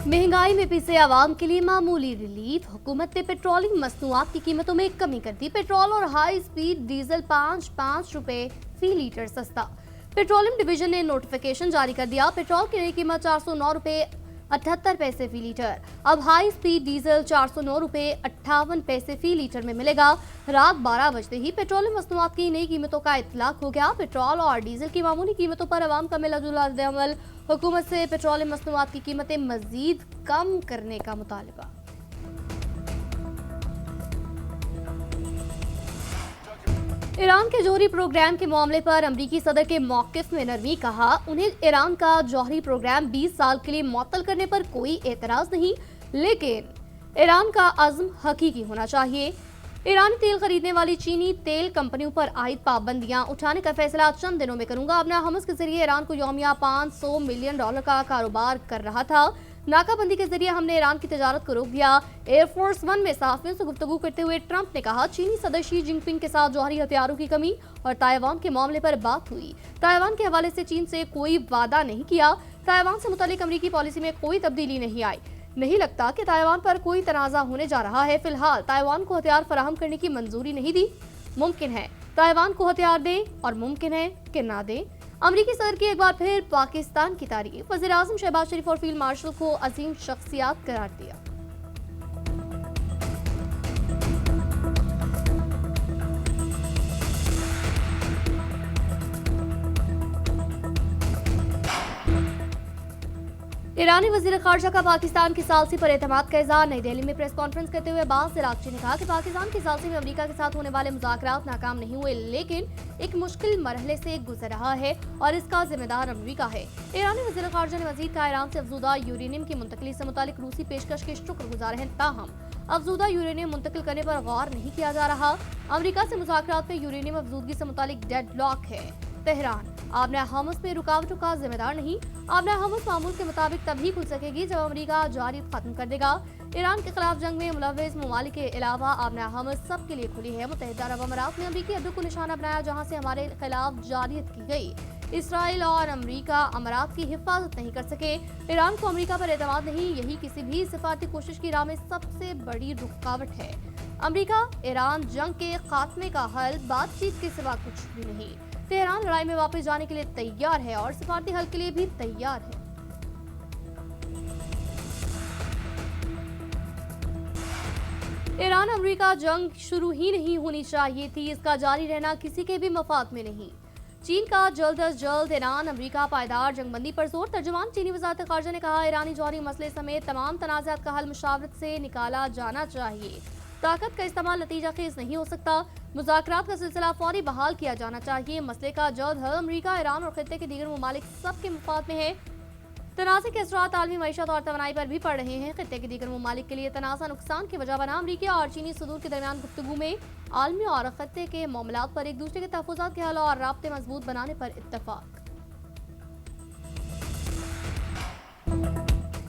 महंगाई में पिसे आवाम के लिए मामूली रिलीफ। हुकूमत ने पेट्रोलियम मसनूआत की कीमतों में कमी कर दी। पेट्रोल और हाई स्पीड डीजल 5 रुपए फी लीटर सस्ता। पेट्रोलियम डिवीजन ने नोटिफिकेशन जारी कर दिया। पेट्रोल की नई कीमत 409 रुपए 78 पैसे फी लीटर। अब हाई स्पीड डीजल 409 रुपए 58 पैसे फी लीटर में मिलेगा। रात 12 बजते ही पेट्रोलियम मसनूआत की नई कीमतों का इतलाक हो गया। पेट्रोल और डीजल की मामूली कीमतों पर आवाम का मिला जुला रद्द-ए-अमल। हुकूमत से पेट्रोलियम मसनूआत की कीमतें मजीद कम करने का मुतालबा। ईरान के जौहरी प्रोग्राम के मामले पर अमरीकी सदर के मौक़िफ़ में नरमी। कहा उन्हें ईरान का जौहरी प्रोग्राम 20 साल के लिए मुअत्तल करने पर कोई एतराज़ नहीं, लेकिन ईरान का अज़्म हकीकी होना चाहिए। ईरानी तेल खरीदने वाली चीनी तेल कंपनियों पर आयद पाबंदियां उठाने का फैसला चंद दिनों में करूंगा। अपना हमस के जरिए ईरान को यौमिया $500 मिलियन का कारोबार कर रहा था। नाकाबंदी के जरिए हमने ईरान की तजारत को रोक दिया। एयरफोर्स वन में सहाफ़ियों से गुफ्तगू करते हुए ट्रंप ने कहा चीनी सदर शी जिनपिंग के साथ जौहरी हथियारों की कमी और ताइवान के मामले पर बात हुई। ताइवान के हवाले से चीन से कोई वादा नहीं किया। ताइवान से मुतालिक अमरीकी पॉलिसी में कोई तब्दीली नहीं आई। नहीं लगता कि ताइवान पर कोई तनाज़ा होने जा रहा है। फिलहाल ताइवान को हथियार फराहम करने की मंजूरी नहीं दी। मुमकिन है ताइवान को हथियार दें और मुमकिन है कि ना दें। अमरीकी सदर की एक बार फिर पाकिस्तान की तारीफ। वज़ीर-ए-आज़म शहबाज शरीफ और फील्ड मार्शल को अजीम शख्सियत करार दिया। ईरानी वज़ीर ख़ारजा का पाकिस्तान की सालसी पर एतमाद का इज़हार। नई दिल्ली में प्रेस कॉन्फ्रेंस करते हुए अब्बास इराक़ची ने कहा कि पाकिस्तान की सालसी में अमेरिका के साथ होने वाले मुज़ाकरात नाकाम नहीं हुए, लेकिन एक मुश्किल मरहले से गुजर रहा है और इसका जिम्मेदार अमेरिका है। ईरानी वज़ीर ख़ारजा ने मज़ीद कहा ईरान से अफज़ूदा यूरेनियम की मुंतकली से मुतालिक रूसी पेशकश के शुक्रगुजार हैं, ताहम अफज़ूदा यूरेनियम मुंतकिल करने पर गौर नहीं किया जा रहा। अमेरिका से मुज़ाकरात में यूरेनियम अफज़ूदगी से मुतालिक डेडलॉक है। तेहरान आबना हमस में रुकावटों का जिम्मेदार नहीं। आबना हमस मामूल के मुताबिक तभी खुल सकेगी जब अमेरिका जारियत खत्म कर देगा। ईरान के खिलाफ जंग में मुलव्वस ममालिक के अलावा आबना हमस सबके लिए खुली है। मुत्तहिदा अरब अमारात ने अमरीकी अड्डों को निशाना बनाया जहां से हमारे खिलाफ जारियत की गई। इसराइल और अमरीका अमारात की हिफाजत नहीं कर सके। ईरान को अमरीका पर एतमाद नहीं, यही किसी भी सिफारती कोशिश की राह में सबसे बड़ी रुकावट है। अमरीका ईरान जंग के खात्मे का हल बातचीत के सिवा कुछ भी नहीं। तेहरान लड़ाई में वापस जाने के लिए तैयार है और सिफारती हल के लिए भी तैयार है। ईरान अमेरिका जंग शुरू ही नहीं होनी चाहिए थी, इसका जारी रहना किसी के भी मफाद में नहीं। चीन का जल्द अज जल्द ईरान अमेरिका पायदार जंगबंदी पर जोर। तर्जुमान चीनी वज़ारत ख़ारजा ने कहा ईरानी जौहरी मसले समेत तमाम तनाज़ात का हल मुशावरत से निकाला जाना चाहिए। ताकत का इस्तेमाल नतीजा खेज नहीं हो सकता। मुज़ाकरात का सिलसिला फौरी बहाल किया जाना चाहिए। मसले का जल्द हल अमरीका, ईरान और खित्ते के दीगर ममालिक सबके मफाद में है। तनाज़े के असरात आलमी मईशत और तवानाई पर भी पड़ रहे हैं। खित्ते के दीगर ममालिक के लिए तनाज़ा नुकसान की वजह बना। अमरीकी और चीनी सदूर के दरमियान गुफ्तगू में आलमी और खित्ते के मामलात पर एक दूसरे के तहफ़्फ़ुज़ात के हल और राब्ते मजबूत बनाने पर इत्तफ़ाक़।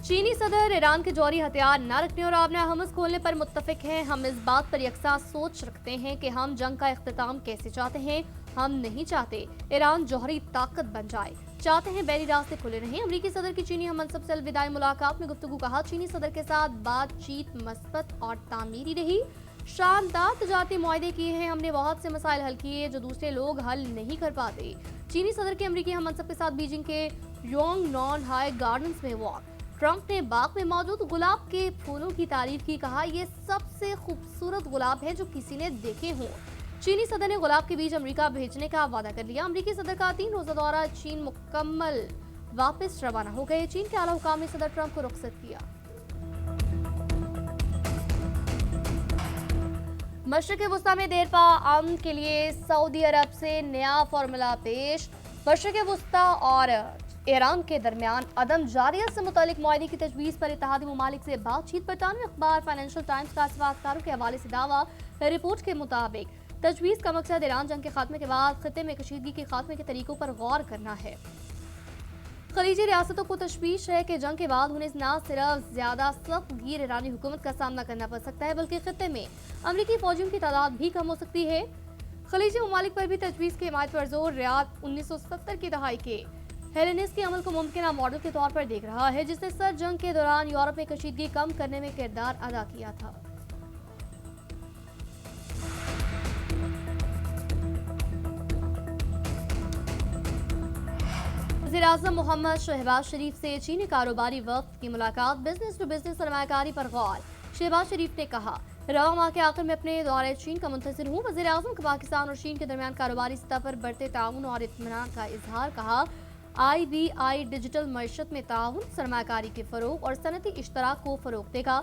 चीनी सदर ईरान के जौहरी हथियार न रखने और आबना हमस खोलने पर मुत्तफिक हैं। हम इस बात पर यकसा सोच रखते हैं कि हम जंग का इख्तिताम कैसे चाहते हैं। हम नहीं चाहते ईरान जौहरी ताकत बन जाए, चाहते हैं बैरी रास्ते खुले रहें। अमरीकी सदर की चीनी हम मनसब से अलविदाई मुलाकात में गुफ्तगू। कहा चीनी सदर के साथ बातचीत मस्बत और तामीरी रही। शानदार तजारती मुआहदे किए हैं। हमने बहुत से मसाइल हल किए जो दूसरे लोग हल नहीं कर पाते। चीनी सदर के अमरीकी हम मनसब के साथ बीजिंग के योंग नॉन हाई गार्डन्स में वॉक। ट्रंप ने बाग में मौजूद गुलाब के फूलों की तारीफ की। कहा ये सबसे खूबसूरत गुलाब है जो किसी ने देखे हों। चीनी सदर ने गुलाब के बीज अमेरिका भेजने का वादा कर लिया। अमेरिकी सदर का 3 रोजा दौरा चीन मुकम्मल, वापस रवाना हो गए। चीन के आला हुकाम ने सदर ट्रंप को रुखसत किया। मशरिक़ वुस्ता में देरपा अमन के लिए सऊदी अरब से नया फार्मूला पेश। मशरिक़ वुस्ता और ईरान के दरमियान अदम जारियत से मुतालिक मुआहदे की तजवीज़ पर इत्तेहादी ममालिक से बातचीत। बरतानवी अखबार फाइनेंशियल टाइम्स का सवादकारों के हवाले से दावा। रिपोर्ट के मुताबिक तजवीज़ का मकसद ईरान जंग के खात्मे के बाद खित्ते में कशीदगी के खात्मे के तरीकों पर गौर करना है। खलीजी रियासतों को तशवीश है कि जंग के बाद उन्हें न सिर्फ ज्यादा सख्तगीर ईरानी हुकूमत का सामना करना पड़ सकता है, बल्कि खित्ते में अमरीकी फौजियों की तादाद भी कम हो सकती है। खलीजी ममालिक पर भी तजवीज़ की हिमायत पर जोर। रियाद 1970 की दहाई के हेलेनिस के अमल को मुमकिन मॉडल के तौर पर देख रहा है, जिसने सर्द जंग के दौरान यूरोप में कशीदगी कम करने में किरदार अदा किया था। वज़ीर-ए-आज़म मोहम्मद शहबाज शरीफ से चीनी कारोबारी वक्त की मुलाकात, बिजनेस टू बिजनेस सरमायाकारी पर गौर। शहबाज शरीफ ने कहा, रवा माह के आखिर में अपने दौरे चीन का मुंतज़िर हूँ। वज़ीर-ए-आज़म का पाकिस्तान और चीन के दरमियान कारोबारी सतह पर बढ़ते ताउन और इत्मीनान का इजहार। कहा, IBI डिजिटल मईशत में ताउन, सरमायाकारी के फरोग और सनती इश्तराक को फरोग देगा।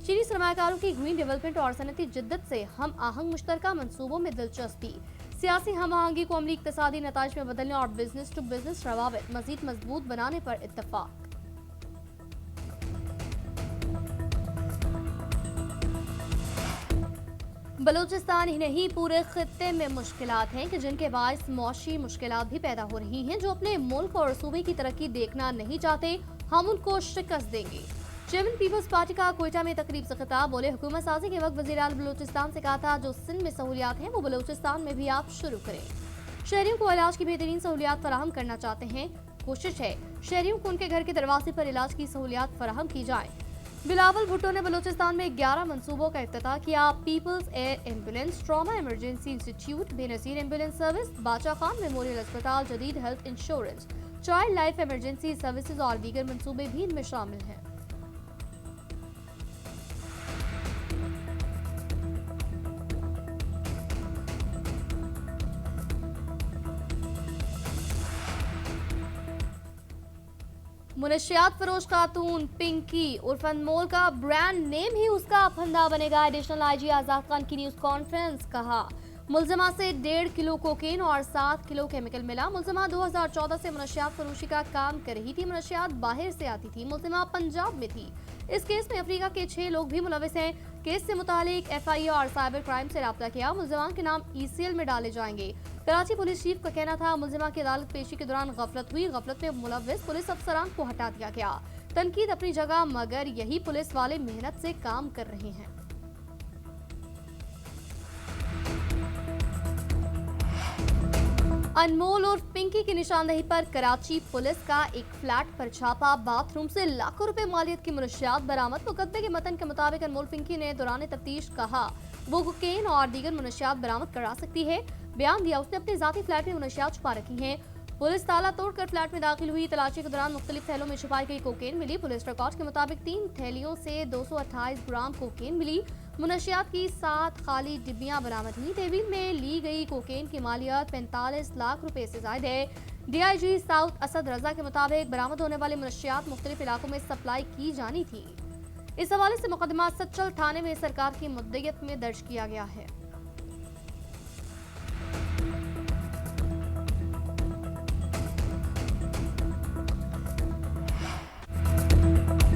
चीनी सरमायाकारों की ग्रीन डेवलपमेंट और सनती जिद्दत से हम आहंग मुश्तरका मंसूबों में दिलचस्पी, सियासी हम आहंगी को अमली इक्तसादी नताइज में बदलने और बिजनेस टू बिजनेस रवाबित मजीद मजबूत बनाने पर इत्तफाक। बलूचिस्तान ही नहीं, पूरे खित्ते में मुश्किलात हैं कि जिनके बायस मौशी मुश्किलात भी पैदा हो रही हैं। जो अपने मुल्क और सूबे की तरक्की देखना नहीं चाहते, हम उनको शिकस्त देंगे। चेयरमैन पीपल्स पार्टी का कोयटा में तकरीब से खिताब, बोले, हुकूमत साजी के वक्त वज़ीर आला बलूचिस्तान से कहा था जो सिंध में सहूलियात हैं वो बलूचिस्तान में भी आप शुरू करें। शहरियों को इलाज की बेहतरीन सहूलियात फराहम करना चाहते हैं, कोशिश है शहरियों को उनके घर के दरवाजे पर इलाज की सहूलियात फराहम की जाए। बिलावल भुट्टो ने बलूचिस्तान में 11 मंसूबों का इफ्तिताह किया। People's air ambulance, trauma emergency institute, Benazir ambulance service, Badshah Khan memorial अस्पताल, जदीद health insurance, child life emergency services और दीगर मंसूबे भी इनमें शामिल हैं। मुनशियात फरोश खातून पिंकी उर्फ अनमोल का ब्रांड नेम ही उसका फंदा बनेगा। एडिशनल IG आजाद खान की न्यूज कॉन्फ्रेंस। कहा, मुलजमा से 1.5 किलो कोकेन और 7 किलो केमिकल मिला। मुलजमा 2014 से मुनशियात फरोशी का काम कर रही थी। मुनशियात बाहर से आती थी। मुलजमा पंजाब में थी। इस केस में अफ्रीका के 6 लोग भी मुलविस हैं। केस से मुतालिक FIA और साइबर क्राइम से राब्ता किया। मुलजमा के नाम ECL में डाले जाएंगे। कराची पुलिस चीफ का कहना था, मुलजिमा की अदालत पेशी के दौरान गफलत हुई। गफलत में मुलविस पुलिस अफसरान को हटा दिया गया। तनकीद अपनी जगह, मगर यही पुलिस वाले मेहनत से काम कर रहे हैं। अनमोल और पिंकी की निशानदेही पर कराची पुलिस का एक फ्लैट पर छापा। बाथरूम से लाखों रुपए मालियत की मुनशियात बरामद। मुकदमे के मतन के मुताबिक अनमोल पिंकी ने दौरान तफ्तीश कहा वो कोकेन और दीगर मुनशियात बरामद करा सकती है। बयान दिया उसने अपने जाती फ्लैट में मुनशियात छुपा रखी हैं। पुलिस ताला तोड़कर फ्लैट में दाखिल हुई। तलाशी के दौरान मुख्तलिफ थैलों में छुपाई गई कोकेन मिली। पुलिस रिकॉर्ड के मुताबिक 3 थैलियों से 228 ग्राम कोकेन मिली। मुनशियात की 7 खाली डिब्बियां बरामद हुई। तहवील में ली गई कोकेन की मालियत 45 लाख रुपए से ज्यादा है। DIG साउथ असद रजा के मुताबिक बरामद होने वाली मुनशियात मुख्तलिफ इलाकों में सप्लाई की जानी थी। इस हवाले से मुकदमा सच्चल थाने में सरकार की मुद्दत में दर्ज किया गया है।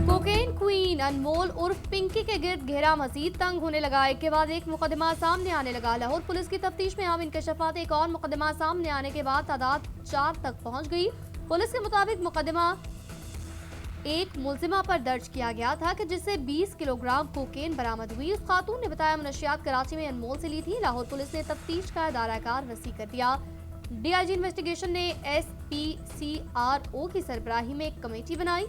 कोकेन क्वीन अनमोल उर्फ पिंकी के गिर्द घेरा मजीद तंग होने लगा। एक के बाद एक मुकदमा सामने आने लगा। लाहौर पुलिस की तफ्तीश में आम इंकशाफात, एक और मुकदमा सामने आने के बाद तादाद 4 तक पहुंच गई। पुलिस के मुताबिक मुकदमा एक मुलजिमा पर दर्ज किया गया था कि जिससे 20 किलोग्राम कोकेन बरामद हुई। उस खातून ने बताया मुनशियात कराची में अनमोल से ली थी। लाहौर पुलिस ने तफ्तीश का दायरा वसी कर दिया। DIG इन्वेस्टिगेशन ने SPCRO की सरबराही में एक कमेटी बनाई।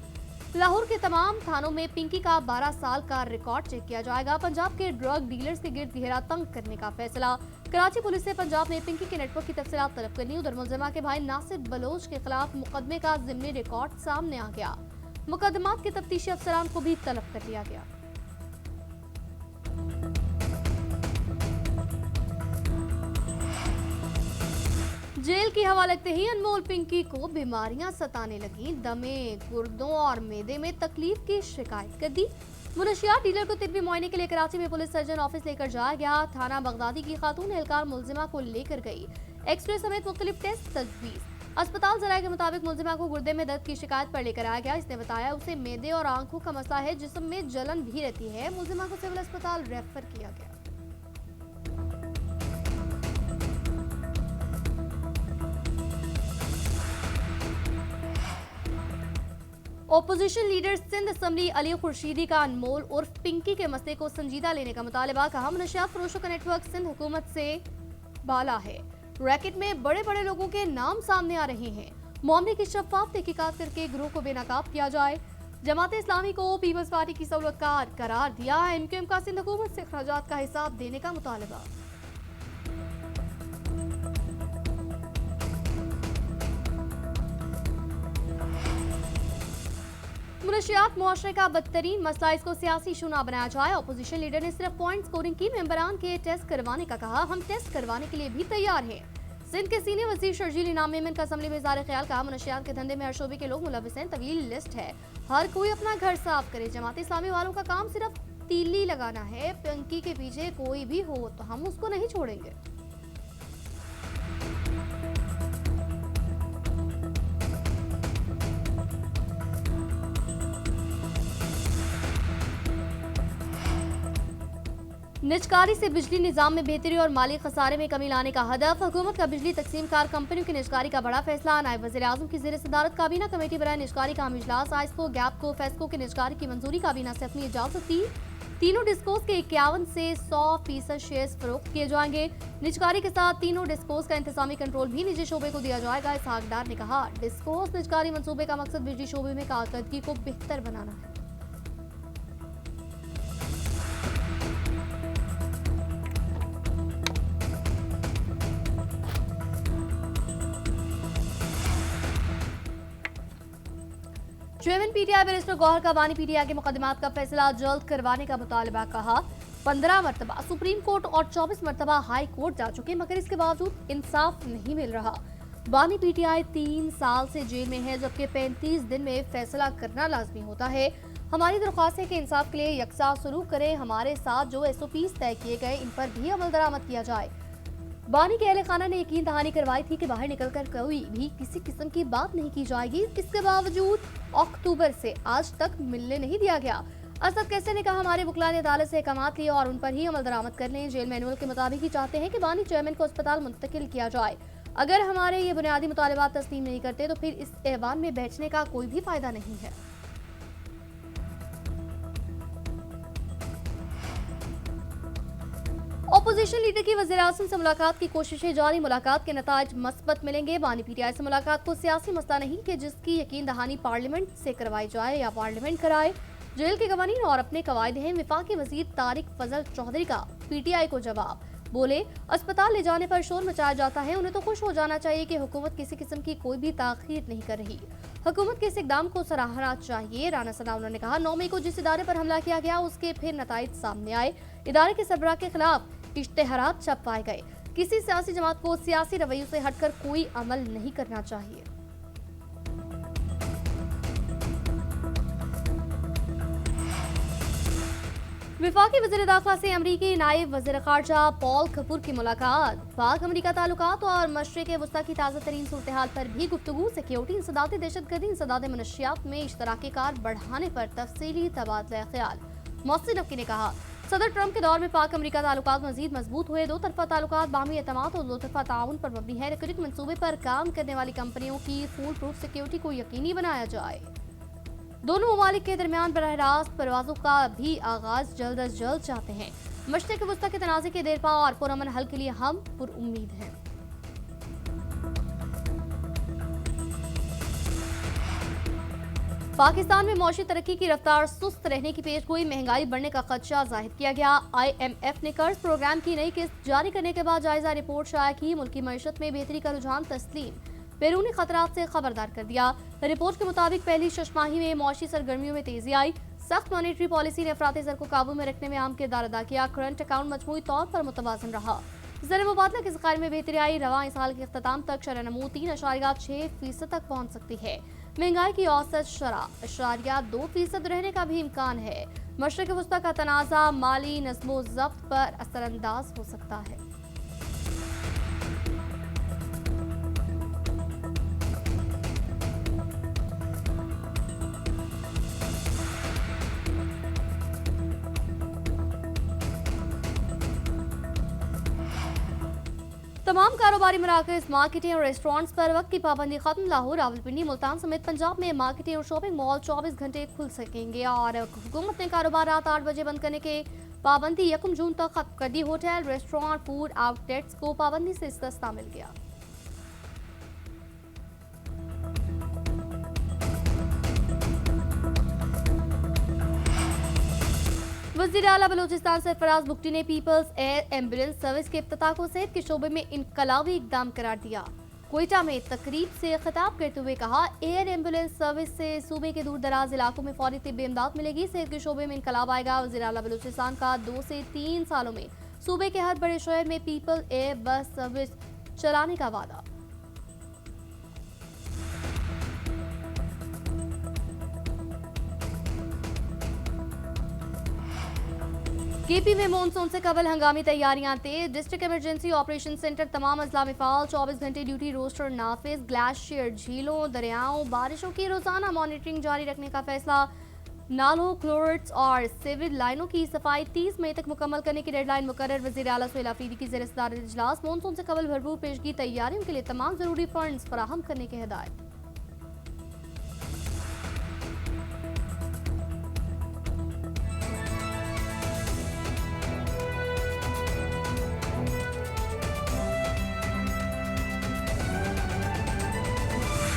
लाहौर के तमाम थानों में पिंकी का 12 साल का रिकॉर्ड चेक किया जाएगा। पंजाब के ड्रग डीलर्स के गिर्द घेरा तंग करने का फैसला। कराची पुलिस ने पंजाब में पिंकी के नेटवर्क की तफसीलात तलब करनी। उधर मुलजिमा के भाई नासिर बलोच के खिलाफ मुकदमे का जिम्नी रिकॉर्ड सामने आ गया। मुकदमात के तफ्तीशी अफसरान को भी तलब कर लिया गया। जेल की हवा लगते ही अनमोल पिंकी को बीमारियां सताने लगी। दमे, गुर्दों और मैदे में तकलीफ की शिकायत कर दी। मुनशियात डीलर को तिब्बी मुआयने के लिए कराची में पुलिस सर्जन ऑफिस लेकर जाया गया। थाना बगदादी की खातून एहलकार मुलजिमा को लेकर गई। एक्सरे समेत मुख्तलिफ टेस्ट तजवीज। अस्पताल जराये के मुताबिक मुलजिमा को गुर्दे में दर्द की शिकायत पर लेकर आया गया। इसने बताया उसे मैदे और आंखों का मसला है, जिस्म में जलन भी रहती है। मुलजिमा को सिविल अस्पताल रेफर किया गया। Opposition leader Sindh assembly Ali Khurshidi का अनमोल उर्फ पिंकी के मसले को संजीदा लेने का मुतालबा। कहा, मुनशियात फरोशों का नेटवर्क सिंध हुकूमत से बाला है। रैकेट में बड़े बड़े लोगों के नाम सामने आ रहे हैं। मामले की शफाफ तहकीकात करके गिरोह को बेनकाब किया जाए। जमात इस्लामी को पीपल्स पार्टी की सहूलतकार करार दिया। एमक्यूएम का सिंध हुकूमत से अखराजात का हिसाब देने का मुतालबा। मुनशियात मुआशरे का बदतरीन मसला, इसको सियासी इशू ना बनाया जाए। अपोजिशन लीडर ने सिर्फ पॉइंट स्कोरिंग की, मेंबरान के टेस्ट करवाने का कहा। हम टेस्ट करवाने के लिए भी तैयार हैं। सिंध के सीनियर वजीर शर्जील इनाम मेमन का असम्बली में इज़हार ख्याल, कहा मुनशियात के धंधे में हर शोबे के लोग मुलविस हैं। तवील लिस्ट है, हर कोई अपना घर साफ करे। जमात इस्लामी वालों का काम सिर्फ तीली लगाना है। पंकी के पीछे कोई भी हो तो हम उसको नहीं छोड़ेंगे। निजकारी से बिजली निजाम में बेहतरी और माली खसारे में कमी लाने का हदफ। हुकूमत का बिजली तकसीम कार कंपनियों की निजकारी का बड़ा फैसला। नायब वज़ीर आज़म की ज़ेर सदारत काबीना कमेटी बनाए निजकारी का इजलास। आइस्को, गैप को, फेस्को की निजकारी की मंजूरी काबीना से अपनी इजाजत दी। तीनों डिस्कोस के 51 से 100% शेयर्स फरोख्त किए जाएंगे। निजकारी के साथ तीनों डिस्कोस का इंतजामी कंट्रोल भी निजी शोबे को दिया जाएगा। इसहाक डार ने कहा, डिस्कोस निजकारी मंसूबे का मकसद बिजली शोबे में कारकर्दगी को बेहतर बनाना है। चेयरमैन पीटीआई बैरिस्टर गौहर का बानी पीटीआई के मुकदमात का फैसला जल्द करवाने का मुतालबा। कहा 15 मरतबा सुप्रीम कोर्ट और 24 मरतबा हाई कोर्ट जा चुके, मगर इसके बावजूद इंसाफ नहीं मिल रहा। बानी पीटीआई 3 साल से जेल में है, जबकि 35 दिन में फैसला करना लाजमी होता है। हमारी दरख्वास्त है कि इंसाफ के लिए यकसा सलूक करें। हमारे साथ जो SOPs तय किए गए, इन पर भी अमल दरामद किया जाए। बानी के अहले खाना ने यकीन दहानी करवाई थी कि बाहर निकलकर कोई भी किसी किस्म की बात नहीं की जाएगी। इसके बावजूद अक्टूबर से आज तक मिलने नहीं दिया गया। असद कैसे ने कहा, हमारे वकला ने अदालत से अहकामात लिए और उन पर ही अमल दरामद कर लें। जेल मैनुअल के मुताबिक ही चाहते हैं कि बानी चेयरमैन को अस्पताल मुंतकिल किया जाए। अगर हमारे ये बुनियादी मुतालबात तस्लीम नहीं करते तो फिर इस ऐवान में बैठने का कोई भी फायदा नहीं है। अपोजिशन लीडर की वज़ीर आज़म से मुलाकात की कोशिशें जारी। मुलाकात के नताज मस्बत मिलेंगे। बानी पीटीआई से मुलाकात को सियासी मसला नहीं कि जिसकी यकीन दहानी पार्लियामेंट से करवाई जाए या पार्लियामेंट कराए। जेल के कवानीन और अपने कवायद हैं। वफाकी वजीर तारिक फजल चौधरी का पीटीआई को जवाब, बोले अस्पताल ले जाने पर शोर मचाया जाता है। उन्हें तो खुश हो जाना चाहिए कि हुकूमत किसी किस्म की कोई भी ताखीर नहीं कर रही। हुकूमत के इस इकदाम को सराहना चाहिए। राना सनाउल्लाह ने कहा, 9 मई को जिस इदारे पर हमला किया गया उसके फिर नताइज सामने आए। इदारे के सरबराह के खिलाफ इश्तेहारात छपवाए गए। किसी सियासी जमात को सियासी रवैयों से हटकर कोई अमल नहीं करना चाहिए। वफाकी वज़ीर दाखिला से अमरीकी नायब वज़ीर ख़ारजा पॉल कपूर की मुलाकात। पाक अमरीका ताल्लुकात और मशरिक़ वस्ता की ताज़ा तरीन सूरत हाल पर भी गुफ्तगू। सिक्योरिटी, इंसदाद दहशतगर्दी, इंसदाद मनशियात में इश्तराकी कार बढ़ाने पर तफसीली तबादला ख्याल। मोहसिन नकवी ने कहा, सदर ट्रंप के दौर में पाक अमरीका ताल्लुकात मजीद मजबूत हुए। 2 तरफा ताल्लुकात बाहमी एतमाद और 2 तरफा ताउन पर मबनी है। रिकरिक मंसूबे पर काम करने वाली कंपनियों की फूल प्रूफ सिक्योरिटी को यकीनी बनाया जाए। दोनों ममालिक के दरमियान बरह रास्त परवाजों का भी आगाज जल्द अज जल्द चाहते हैं। मशरिक़ वस्ता के तनाज़े के देरपा और पुरअमन हल के लिए हम पुरउम्मीद हैं। पाकिस्तान में मौशी तरक्की की रफ्तार सुस्त रहने की पेशगोई, महंगाई बढ़ने का खदशा जाहिर किया गया। IMF ने कर्ज प्रोग्राम की नई किस्त जारी करने के बाद जायजा रिपोर्ट शाया की। मुल्की मईशत में बेहतरी का रुझान तस्लीम, बैरूनी खतरात से खबरदार कर दिया। रिपोर्ट के मुताबिक पहली शशमाही में मौशी सरगर्मियों में तेजी आई। सख्त मॉनेटरी पॉलिसी ने अफरात ज़र को काबू में रखने में अहम किरदार अदा किया। करंट अकाउंट मजमूई तौर पर मुतवाज़न रहा। ज़र मुबादला के ज़खायर में बेहतरी आई। रवां साल के अख्ताम तक शरह नमू 3.6% तक पहुँच सकती है। महंगाई की औसत शरह 0.2% रहने का भी इम्कान है। मशरिक़ वस्ता का तनाज़ा माली नज़्मो ज़ब्त पर असरअंदाज हो सकता है। तमाम कारोबारी मराकज़, मार्केटें और रेस्टोरेंट्स पर वक्त की पाबंदी खत्म। लाहौर, रावलपिंडी, मुल्तान समेत पंजाब में मार्केटें और शॉपिंग मॉल 24 घंटे खुल सकेंगे और हुकूमत ने कारोबार रात 8 बजे बंद करने के पाबंदी 1 जून तक खत्म कर दी। होटल, रेस्टोरेंट, फूड आउटलेट्स को पाबंदी से इस्तिस्ना मिल गया। वज़ीर आला बलूचिस्तान सरफराज बुगटी ने पीपल्स एयर एम्बुलेंस सर्विस के इफ्तिताह को सेहत के शोबे में इनकलाबी इकदाम करार दिया। क्वेटा में तकरीब से खिताब करते हुए कहा, एयर एम्बुलेंस सर्विस से सूबे के दूर दराज इलाकों में फौरी तिब्बी इमदाद मिलेगी। सेहत के शोबे में इनकलाब आएगा। वज़ीर आला बलूचिस्तान का 2 से 3 सालों में सूबे के हर बड़े शहर में पीपल एयर बस सर्विस चलाने का वादा। केपी में मानसून से कबल हंगामी तैयारियां तेज। डिस्ट्रिक्ट इमरजेंसी ऑपरेशन सेंटर तमाम अजला में फाल। 24 घंटे ड्यूटी रोस्टर नाफिज। ग्लेशियर, झीलों, दरियाओं, बारिशों की रोजाना मॉनिटरिंग जारी रखने का फैसला। नालों, क्लोर्ट्स और सिविल लाइनों की सफाई 30 मई तक मुकम्मल करने की डेडलाइन मुकर्रर। वज़ीर आला सुहेल अफरीदी की ज़ेर-ए-सदारत इजलास। मानसून से कबल भरपूर पेशगी तैयारियों के लिए तमाम जरूरी फंड्स फराहम करने की हिदायत।